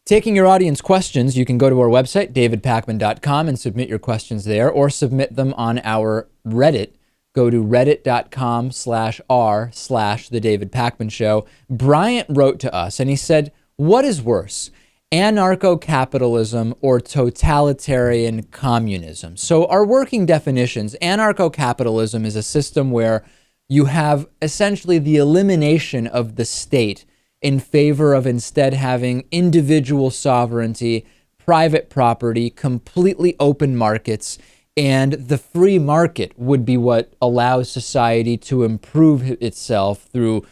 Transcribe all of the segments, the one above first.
taking your audience questions, you can go to our website, davidpakman.com, and submit your questions there, or submit them on our Reddit. Go to reddit.com/r/The David Pakman Show. Bryant wrote to us and he said, what is worse, anarcho-capitalism or totalitarian communism? So our working definitions, anarcho-capitalism is a system where you have essentially the elimination of the state in favor of instead having individual sovereignty, private property, completely open markets, and the free market would be what allows society to improve itself through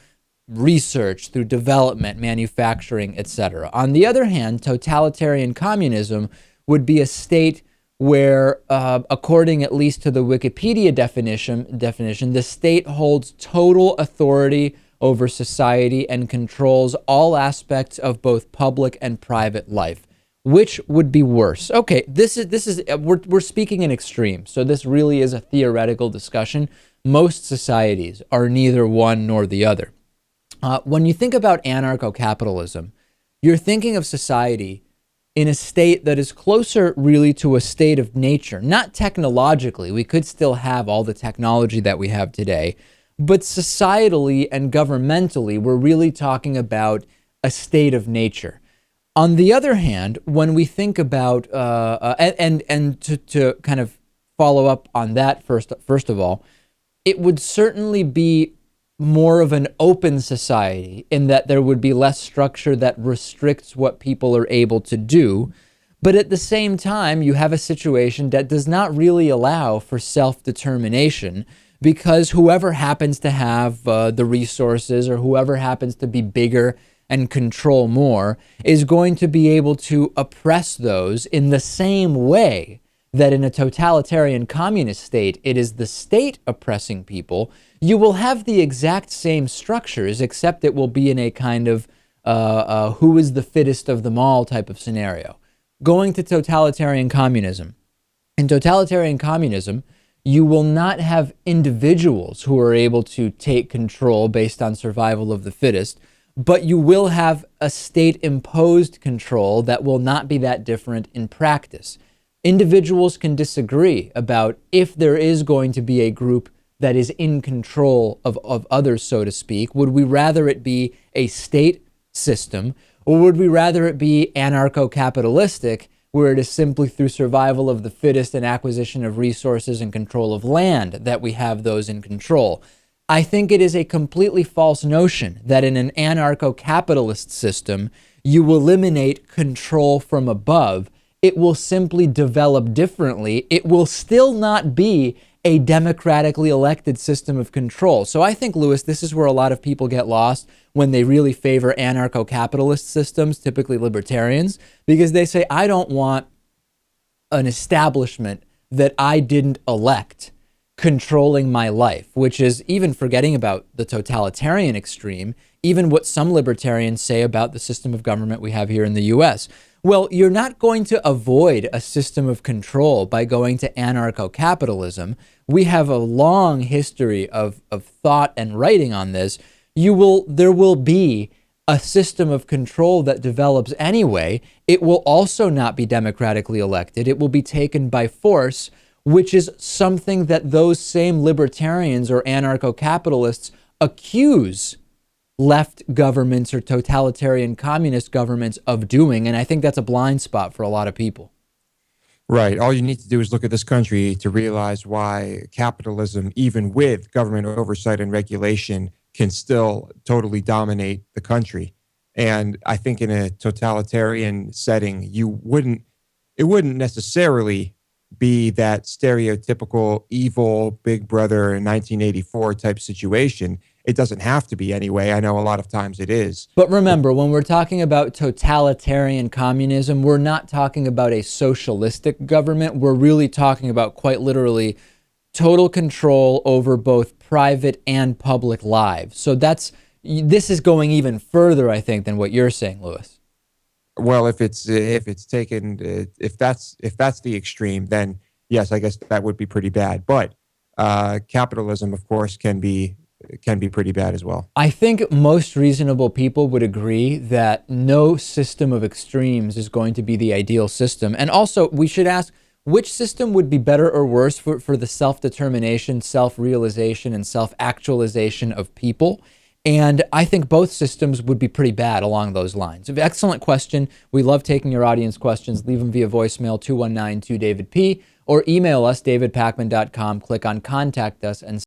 research, through development, manufacturing, etc. On the other hand, totalitarian communism would be a state where, according at least to the Wikipedia definition, the state holds total authority over society and controls all aspects of both public and private life. Which would be worse? Okay, we're speaking in extremes, so this really is a theoretical discussion. Most societies are neither one nor the other. When you think about anarcho-capitalism, you're thinking of society in a state that is closer really to a state of nature, not technologically. We could still have all the technology that we have today, but societally and governmentally, we're really talking about a state of nature. On the other hand, when we think about, to kind of follow up on that first of all, it would certainly be more of an open society in that there would be less structure that restricts what people are able to do. But at the same time, you have a situation that does not really allow for self-determination because whoever happens to have the resources or whoever happens to be bigger and control more is going to be able to oppress those in the same way that in a totalitarian communist state, it is the state oppressing people. You will have the exact same structures, except it will be in a kind of who is the fittest of them all type of scenario. Going to totalitarian communism. In totalitarian communism, you will not have individuals who are able to take control based on survival of the fittest, but you will have a state-imposed control that will not be that different in practice. Individuals can disagree about if there is going to be a group that is in control of others, so to speak. Would we rather it be a state system, or would we rather it be anarcho-capitalistic, where it is simply through survival of the fittest and acquisition of resources and control of land that we have those in control? I think it is a completely false notion that in an anarcho-capitalist system, you eliminate control from above. It will simply develop differently. It will still not be a democratically elected system of control. So I think, Lewis, this is where a lot of people get lost when they really favor anarcho-capitalist systems, typically libertarians, because they say, I don't want an establishment that I didn't elect controlling my life, which is, even forgetting about the totalitarian extreme, even what some libertarians say about the system of government we have here in the US. Well, you're not going to avoid a system of control by going to anarcho-capitalism. We have a long history of thought and writing on this. There will be a system of control that develops anyway. It will also not be democratically elected. It will be taken by force, which is something that those same libertarians or anarcho-capitalists accuse left governments or totalitarian communist governments of doing. And I think that's a blind spot for a lot of people. Right. All you need to do is look at this country to realize why capitalism, even with government oversight and regulation, can still totally dominate the country. And I think in a totalitarian setting, it wouldn't necessarily be that stereotypical evil Big Brother in 1984 type situation. It doesn't have to be anyway. I know a lot of times it is. But remember, when we're talking about totalitarian communism, we're not talking about a socialistic government. We're really talking about, quite literally, total control over both private and public lives. So this is going even further, I think, than what you're saying, Lewis. Well, if that's the extreme, then yes, I guess that would be pretty bad. But capitalism, of course, can be can be pretty bad as well. I think most reasonable people would agree that no system of extremes is going to be the ideal system. And also, we should ask, which system would be better or worse for the self-determination, self-realization, and self-actualization of people? And I think both systems would be pretty bad along those lines. Excellent question. We love taking your audience questions. Leave them via voicemail 219-2-DAVID-P or email us, davidpakman.com. Click on Contact Us and